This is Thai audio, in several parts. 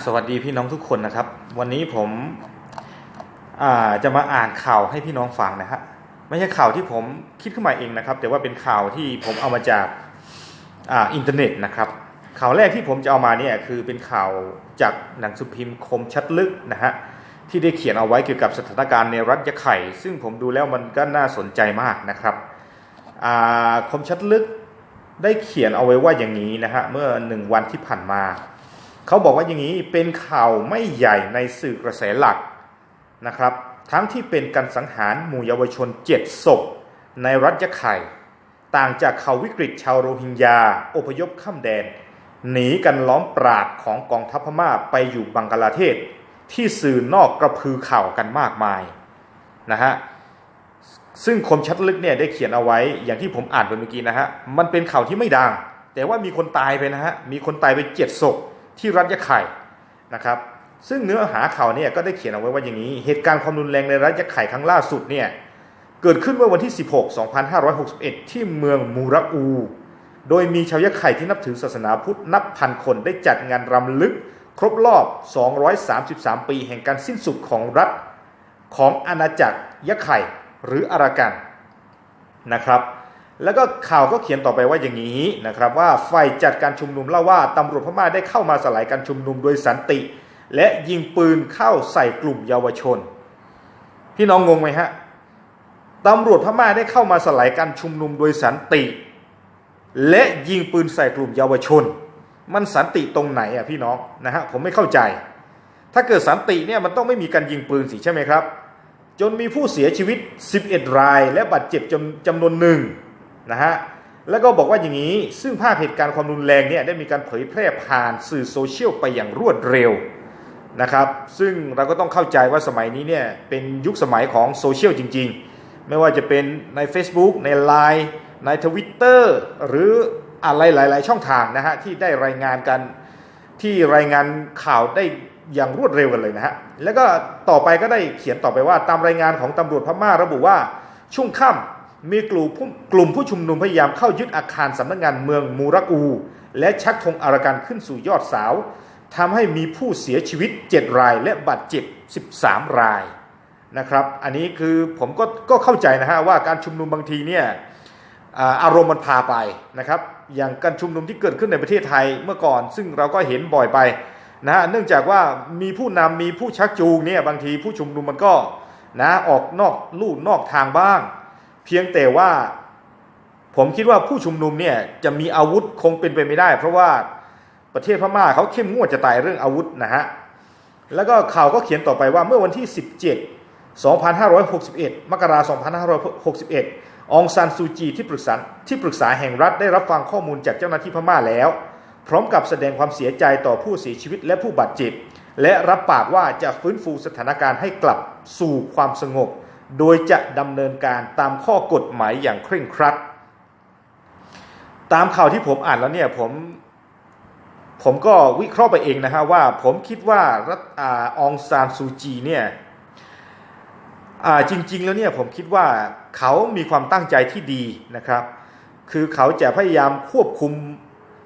สวัสดีพี่น้องทุกคนนะครับวันนี้ผมจะมาอ่านข่าวให้พี่น้องฟังนะฮะไม่ใช่ข่าวที่ผมคิดขึ้นมาเองนะครับแต่ว่าเป็นข่าวที่ผมเอามาจากอินเทอร์เน็ตนะครับข่าวแรกที่ผมจะเอามาเนี่ยคือเป็นข่าวจากหนังสือพิมพ์คมชัดลึกนะฮะที่ได้เขียนเอาไว้เกี่ยวกับสถานการณ์ในรัฐยะไข่ซึ่งผมดูแล้วมันก็น่าสนใจมากนะครับคมชัดลึกได้เขียนเอาไว้ว่าอย่างนี้นะฮะเมื่อ1 วันที่ผ่านมาเขาบอกว่าอย่างนี้เป็นข่าวไม่ใหญ่ในสื่อกระแสหลักนะครับทั้งที่เป็นการสังหารหมู่เยาวชน7 ศพในรัฐยะไข่ต่างจากข่าววิกฤตชาวโรฮิงญาอพยพข้ามแดนหนีกันล้อมปราบของกองทัพพม่าไปอยู่บังกลาเทศที่สื่อนอกกระพือข่าวกันมากมายนะฮะซึ่งคมชัดลึกเนี่ยได้เขียนเอาไว้อย่างที่ผมอ่านไปเมื่อกี้นะฮะมันเป็นข่าวที่ไม่ดังแต่ว่ามีคนตายไปนะฮะมีคนตายไป7 ศพที่รัฐยะไข่นะครับซึ่งเนื้อหาข่าวเนี่ยก็ได้เขียนเอาไว้ว่าอย่างนี้เหตุการณ์ความรุนแรงในรัฐยะไข่ครั้งล่าสุดเนี่ยเกิดขึ้นเมื่อวันที่ 16/2561 ที่เมืองมูระอูโดยมีชาวยะไข่ที่นับถือศาสนาพุทธนับพันคนได้จัดงานรำลึกครบรอบ233 ปีแห่งการสิ้นสุดของรัฐของอาณาจักรยะไข่หรืออารากันนะครับแล้วก็ข่าวก็เขียนต่อไปว่าอย่างนี้นะครับว่าฝ่ายจัดการชุมนุมเล่าว่าตำรวจพม่าได้เข้ามาสลายการชุมนุมโดยสันติและยิงปืนเข้าใส่กลุ่มเยาวชนพี่น้องงงไหมฮะตำรวจพม่าได้เข้ามาสลายการชุมนุมโดยสันติและยิงปืนใส่กลุ่มเยาวชนมันสันติตรงไหนอ่ะพี่น้องนะฮะผมไม่เข้าใจถ้าเกิดสันติเนี่ยมันต้องไม่มีการยิงปืนสิใช่ไหมครับจนมีผู้เสียชีวิต11 รายและบาดเจ็บจำนวนหนึ่งนะฮะแล้วก็บอกว่าอย่างนี้ซึ่งภาพเหตุการณ์ความรุนแรงเนี่ยได้มีการเผยแพร่ผ่านสื่อโซเชียลไปอย่างรวดเร็วนะครับซึ่งเราก็ต้องเข้าใจว่าสมัยนี้เนี่ยเป็นยุคสมัยของโซเชียลจริงๆไม่ว่าจะเป็นใน Facebook ใน LINE ใน Twitter หรืออะไรหลายๆช่องทางนะฮะที่ได้รายงานกันที่รายงานข่าวได้อย่างรวดเร็วกันเลยนะฮะแล้วก็ต่อไปก็ได้เขียนต่อไปว่าตามรายงานของตำรวจพม่าระบุว่าช่วงค่ำมีกลุ่มผู้ชุมนุมพยายามเข้ายึดอาคารสำนักงานเมืองมูระอูและชักธงอารากันขึ้นสู่ยอดเสาทำให้มีผู้เสียชีวิต7 รายและบาดเจ็บ13 รายนะครับอันนี้คือผมก็เข้าใจนะฮะว่าการชุมนุมบางทีเนี่ยอารมณ์มันพาไปนะครับอย่างการชุมนุมที่เกิดขึ้นในประเทศไทยเมื่อก่อนซึ่งเราก็เห็นบ่อยไปนะเนื่องจากว่ามีผู้นำมีผู้ชักจูงเนี่ยบางทีผู้ชุมนุมมันก็นะออกนอกลู่นอกทางบ้างเพียงแต่ว่าผมคิดว่าผู้ชุมนุมเนี่ยจะมีอาวุธคงเป็นไปไม่ได้เพราะว่าประเทศพม่าเขาเข้มงวดจะตายเรื่องอาวุธนะฮะแล้วก็ข่าวก็เขียนต่อไปว่าเมื่อวันที่17 2561 มกราคม 2561 องซานซูจีที่ปรึกษาแห่งรัฐได้รับฟังข้อมูลจากเจ้าหน้าที่พม่าแล้วพร้อมกับแสดงความเสียใจต่อผู้เสียชีวิตและผู้บาดเจ็บและรับปากว่าจะฟื้นฟูสถานการณ์ให้กลับสู่ความสงบโดยจะดำเนินการตามข้อกฎหมายอย่างเคร่งครัดตามข่าวที่ผมอ่านแล้วเนี่ยผมก็วิเคราะห์ไปเองนะฮะว่าผมคิดว่าองซานซูจีเนี่ยจริงๆแล้วเนี่ยผมคิดว่าเขามีความตั้งใจที่ดีนะครับคือเขาจะพยายามควบคุม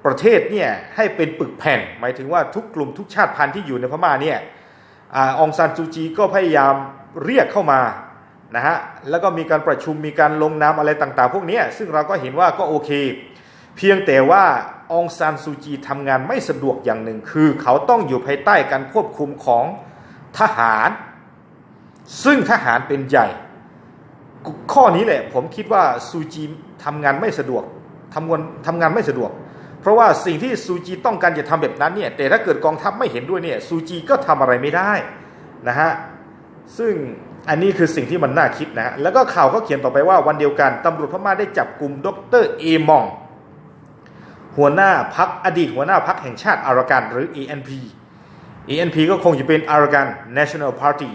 ประเทศเนี่ยให้เป็นปึกแผ่นหมายถึงว่าทุกกลุ่มทุกชาติพันธุ์ที่อยู่ในพม่าเนี่ยองซานซูจีก็พยายามเรียกเข้ามานะฮะแล้วก็มีการประชุมมีการลงนามอะไรต่างๆพวกนี้ซึ่งเราก็เห็นว่าก็โอเคเพียงแต่ว่าองซานซูจีทำงานไม่สะดวกอย่างหนึ่งคือเขาต้องอยู่ภายใต้การควบคุมของทหารซึ่งทหารเป็นใหญ่ข้อนี้แหละผมคิดว่าซูจีทำงานไม่สะดวกทำงานไม่สะดวกเพราะว่าสิ่งที่ซูจีต้องการจะทำแบบนั้นเนี่ยแต่ถ้าเกิดกองทัพไม่เห็นด้วยเนี่ยซูจีก็ทำอะไรไม่ได้นะฮะซึ่งอันนี้คือสิ่งที่มันน่าคิดนะฮะแล้วก็ข่าวก็เขียนต่อไปว่าวันเดียวกันตำรวจพม่าได้จับกลุ่มดร.เอมองหัวหน้าพรรคอดีตหัวหน้าพรรคแห่งชาติอารากันหรือ ANP ก็คงจะเป็น Arakan National Party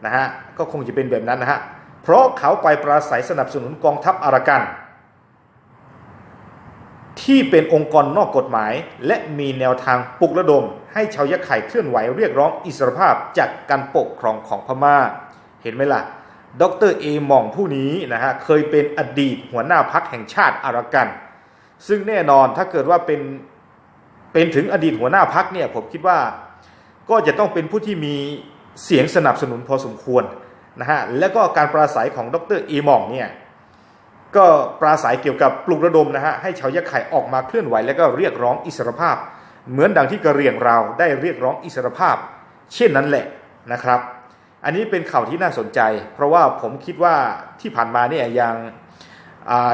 นะฮะก็คงจะเป็นแบบนั้นนะฮะเพราะเขาไปปราศัยสนับสนุนกองทัพอารากันที่เป็นองค์กรนอกกฎหมายและมีแนวทางปลุกระดมให้ชาวยะไข่เคลื่อนไหวเรียกร้องอิสรภาพจากการปกครองของพม่าเห็นไหมล่ะดร.เอมองผู้นี้นะฮะเคยเป็นอดีตหัวหน้าพรรคแห่งชาติอารากันซึ่งแน่นอนถ้าเกิดว่าเป็น เป็นถึงอดีตหัวหน้าพรรคเนี่ยผมคิดว่าก็จะต้องเป็นผู้ที่มีเสียงสนับสนุนพอสมควรนะฮะแล้วก็การปราศัยของดร.อีหม่องเนี่ยก็ปราศัยเกี่ยวกับปลุกระดมนะฮะให้ชาวยะไข่ออกมาเคลื่อนไหวแล้วก็เรียกร้องอิสรภาพเหมือนดังที่กะเหรี่ยงเราได้เรียกร้องอิสรภาพเช่นนั้นแหละนะครับอันนี้เป็นข่าวที่น่าสนใจเพราะว่าผมคิดว่าที่ผ่านมาเนี่ยอย่าง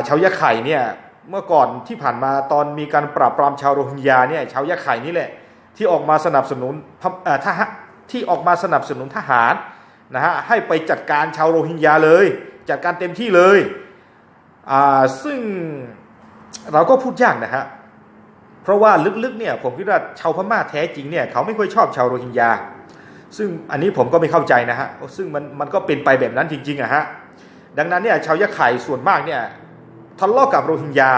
ชาวยะไข่เนี่ยเมื่อก่อนที่ผ่านมาตอนมีการปราบปรามชาวโรฮิงญาเนี่ยชาวยะไข่นี่แหละที่ออกมาสนับสนุนทหารนะฮะให้ไปจัดการชาวโรฮิงญาเลยจัดการเต็มที่เลยซึ่งเราก็พูดยากนะฮะเพราะว่าลึกๆเนี่ยผมคิดว่าชาวพม่าแท้จริงเนี่ยเขาไม่ค่อยชอบชาวโรฮิงญาซึ่งอันนี้ผมก็ไม่เข้าใจนะฮะซึ่งมันก็เป็นไปแบบนั้นจริงๆอะฮะดังนั้นเนี่ยชาวยะไข่ส่วนมากเนี่ยทะเลาะกับโรฮิงญา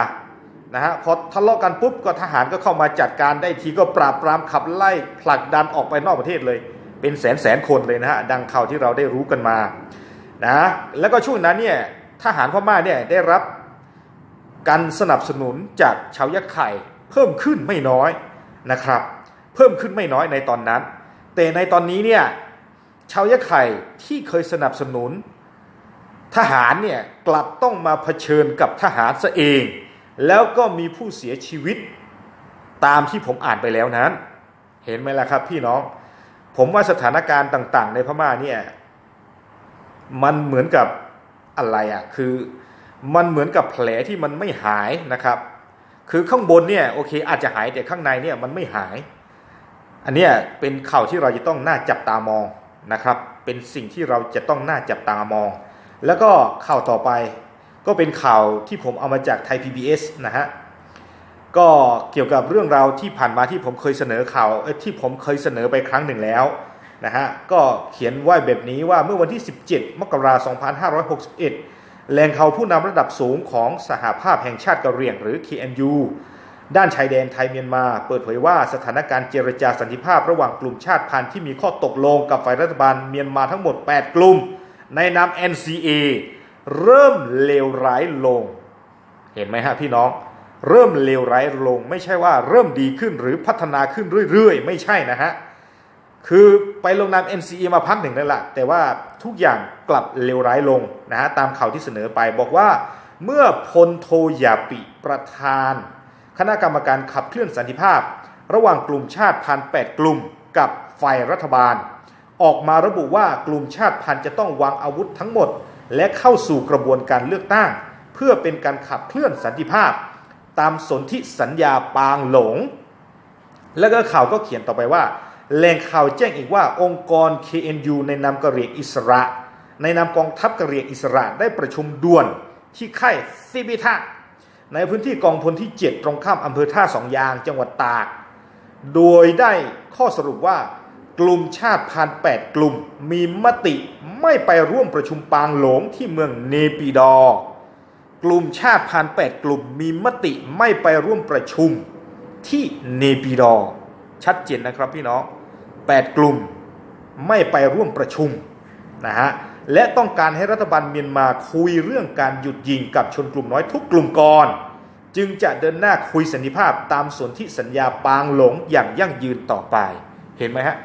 นะฮะพอทะเลาะกันปุ๊บก็ทหารก็เข้ามาจัดการได้ทีก็ปราบปรามขับไล่ผลักดันออกไปนอกประเทศเลยเป็นแสนคนเลยนะฮะดังข่าวที่เราได้รู้กันมานะแล้วก็ช่วงนั้นเนี่ยทหารพม่าเนี่ยได้รับการสนับสนุนจากชาวยะไข่เพิ่มขึ้นไม่น้อยนะครับเพิ่มขึ้นไม่น้อยในตอนนั้นแต่ในตอนนี้เนี่ยชาวยะไข่ที่เคยสนับสนุนทหารเนี่ยกลับต้องมาเผชิญกับทหารซะเองแล้วก็มีผู้เสียชีวิตตามที่ผมอ่านไปแล้วนั้นเห็นไหมล่ะครับพี่น้องผมว่าสถานการณ์ต่างๆในพม่าเนี่ยมันเหมือนกับอะไรอ่ะคือมันเหมือนกับแผลที่มันไม่หายนะครับคือข้างบนเนี่ยโอเคอาจจะหายแต่ข้างในเนี่ยมันไม่หายอันนี้เป็นข่าวที่เราจะต้องน่าจับตามองนะครับเป็นสิ่งที่เราจะต้องน่าจับตามองแล้วก็ข่าวต่อไปก็เป็นข่าวที่ผมเอามาจากไทย PBS นะฮะก็เกี่ยวกับเรื่องราวที่ผ่านมาที่ผมเคยเสนอข่าวที่ผมเคยเสนอไปครั้งหนึ่งแล้วนะฮะก็เขียนไว้แบบนี้ว่าเมื่อวันที่17 มกราคม 2561แหล่งข่าวผู้นำระดับสูงของสหภาพแห่งชาติกะเหรี่ยงหรือ KNU ด้านชายแดนไทยเมียนมาเปิดเผยว่าสถานการณ์เจรจาสันติภาพระหว่างกลุ่มชาติพันธุ์ที่มีข้อตกลงกับฝ่ายรัฐบาลเมียนมาทั้งหมด8กลุ่มในนาม NCA เริ่มเลวร้ายลงเห็นไหมฮะพี่น้องเริ่มเลวร้ายลงไม่ใช่ว่าเริ่มดีขึ้นหรือพัฒนาขึ้นเรื่อยๆไม่ใช่นะฮะคือไปลงนาม NCA มาพักหนึ่งแล้วล่ะแต่ว่าทุกอย่างกลับเลวร้ายลงนะฮะตามข่าวที่เสนอไปบอกว่าเมื่อพลโทยาปิประธานคณะกรรมการขับเคลื่อนสันติภาพระหว่างกลุ่มชาติพันธุ์8กลุ่มกับฝ่ายรัฐบาลออกมาระบุว่ากลุ่มชาติพันธุ์จะต้องวางอาวุธทั้งหมดและเข้าสู่กระบวนการเลือกตั้งเพื่อเป็นการขับเคลื่อนสันติภาพตามสนธิสัญญาปางหลงแล้วก็ข่าวก็เขียนต่อไปว่าแหล่งข่าวแจ้งอีกว่าองค์กร KNU ในนามกะเหรี่ยงอิสระในนามกองทัพกะเหรี่ยงอิสระได้ประชุมด่วนที่ค่ายซิบิทะในพื้นที่กองพลที่ 7ตรงข้ามอำเภอท่าสองยางจังหวัดตากโดยได้ข้อสรุปว่ากลุ่มชาติพันธุ์8กลุ่มมีมติไม่ไปร่วมประชุมปางหลงที่เมืองเนปิดอกลุ่มชาติพันธุ์8กลุ่มมีมติไม่ไปร่วมประชุมที่เนปิดอชัดเจนนะครับพี่น้อง8กลุ่มไม่ไปร่วมประชุมนะฮะและต้องการให้รัฐบาลเมียนมาคุยเรื่องการหยุดยิงกับชนกลุ่มน้อยทุกกลุ่มก่อนจึงจะเดินหน้าคุยสันติภาพตามสนธิสัญญาปางหลงอย่างยั่งยืนต่อไปเห็นไหมฮะ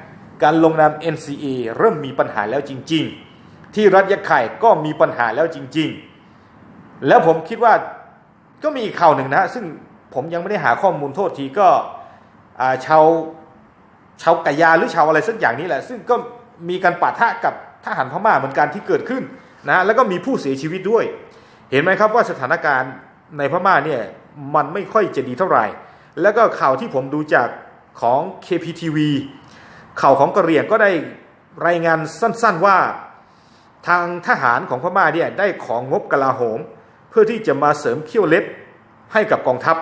การลงนาม NCA เริ่มมีปัญหาแล้วจริงๆที่รัฐยะไข่ก็มีปัญหาแล้วจริงๆแล้วผมคิดว่าก็มีอีกข่าวหนึ่งนะฮะซึ่งผมยังไม่ได้หาข้อมูลโทษทีก็ชาวกะยาหรือชาวอะไรสักอย่างนี้แหละซึ่งก็มีการปะทะกับทหารพม่าเหมือนกันที่เกิดขึ้นนะแล้วก็มีผู้เสียชีวิตด้วยเห็นไหมครับว่าสถานการณ์ในพม่าเนี่ยมันไม่ค่อยจะดีเท่าไหร่แล้วก็ข่าวที่ผมดูจากของ KPTV ข่าวของกะเหรี่ยงก็ได้รายงานสั้นๆว่าทางทหารของพม่าเนี่ยได้ของงบกลาโหมเพื่อที่จะมาเสริมเขี้ยวเล็บให้กับกองทัพ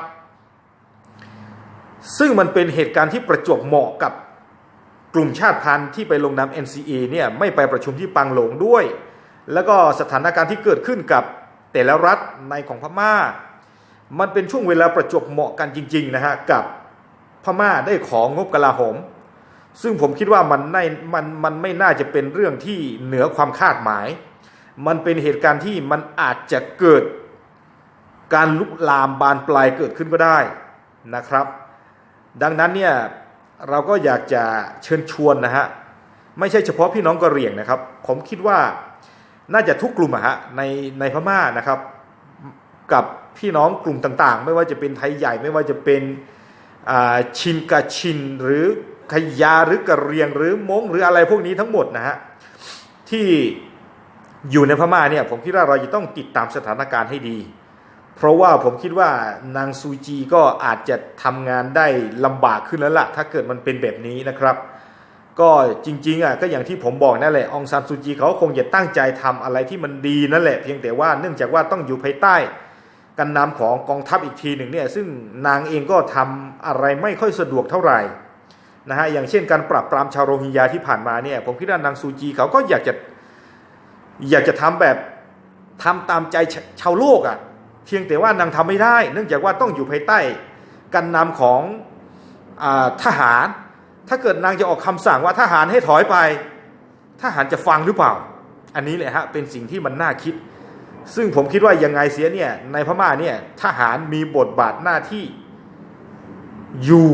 ซึ่งมันเป็นเหตุการณ์ที่ประจวบเหมาะกับกลุ่มชาติพันธุ์ที่ไปลงนาม NCA เนี่ยไม่ไปประชุมที่ปางหลงด้วยแล้วก็สถานการณ์ที่เกิดขึ้นกับแต่ละรัฐในของพม่ามันเป็นช่วงเวลาประจวบเหมาะกันจริงๆนะฮะกับพม่าได้ของงบกลาโหมซึ่งผมคิดว่ามันไม่น่าจะเป็นเรื่องที่เหนือความคาดหมายมันเป็นเหตุการณ์ที่มันอาจจะเกิดการลุกลามบานปลายเกิดขึ้นก็ได้นะครับ ดังนั้นเนี่ยเราก็อยากจะเชิญชวนนะฮะไม่ใช่เฉพาะพี่น้องกะเหรี่ยงนะครับผมคิดว่าน่าจะทุกกลุ่มอะฮะในพม่านะครับกับพี่น้องกลุ่มต่างๆไม่ว่าจะเป็นไทยใหญ่ไม่ว่าจะเป็นชินกะชินหรือขยาหรือกะเหรี่ยงหรือม้งหรืออะไรพวกนี้ทั้งหมดนะฮะที่อยู่ในพม่าเนี่ยผมคิดว่าเราจะต้องติดตามสถานการณ์ให้ดีเพราะว่าผมคิดว่านางซูจีก็อาจจะทำงานได้ลำบากขึ้นแล้วล่ะถ้าเกิดมันเป็นแบบนี้นะครับก็จริงๆก็อย่างที่ผมบอกนั่นแหละองซานซูจีเขาคงจะตั้งใจทำอะไรที่มันดีนั่นแหละเพียงแต่ว่าเนื่องจากว่าต้องอยู่ภายใต้การนำของกองทัพอีกทีหนึ่งเนี่ยซึ่งนางเองก็ทำอะไรไม่ค่อยสะดวกเท่าไหร่นะฮะอย่างเช่นการปราบปรามชาวโรฮิงญาที่ผ่านมาเนี่ยผมคิดว่านางซูจีเขาก็อยากจะทำแบบทำตามใจชาวโลกเพียงแต่ว่านางทำไม่ได้เนื่องจากว่าต้องอยู่ภายใต้การนำของทหารถ้าเกิดนางจะออกคำสั่งว่าทหารให้ถอยไปทหารจะฟังหรือเปล่าอันนี้แหละฮะเป็นสิ่งที่มันน่าคิดซึ่งผมคิดว่ายังไงเสียเนี่ยในพม่าเนี่ยทหารมีบทบาทหน้าที่อยู่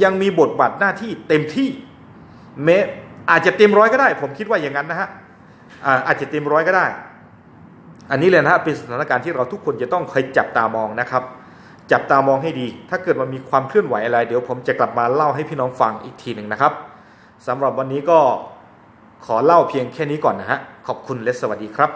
ยังมีบทบาทหน้าที่เต็มที่แม้อาจจะเต็มร้อยก็ได้ผมคิดว่าอย่างนั้นนะฮะอาจจะเต็มร้อยก็ได้อันนี้เลยนะฮะเป็นสถานการณ์ที่เราทุกคนจะต้องคอยจับตามองนะครับจับตามองให้ดีถ้าเกิดมันมีความเคลื่อนไหวอะไรเดี๋ยวผมจะกลับมาเล่าให้พี่น้องฟังอีกทีหนึ่งนะครับสำหรับวันนี้ก็ขอเล่าเพียงแค่นี้ก่อนนะฮะขอบคุณและสวัสดีครับ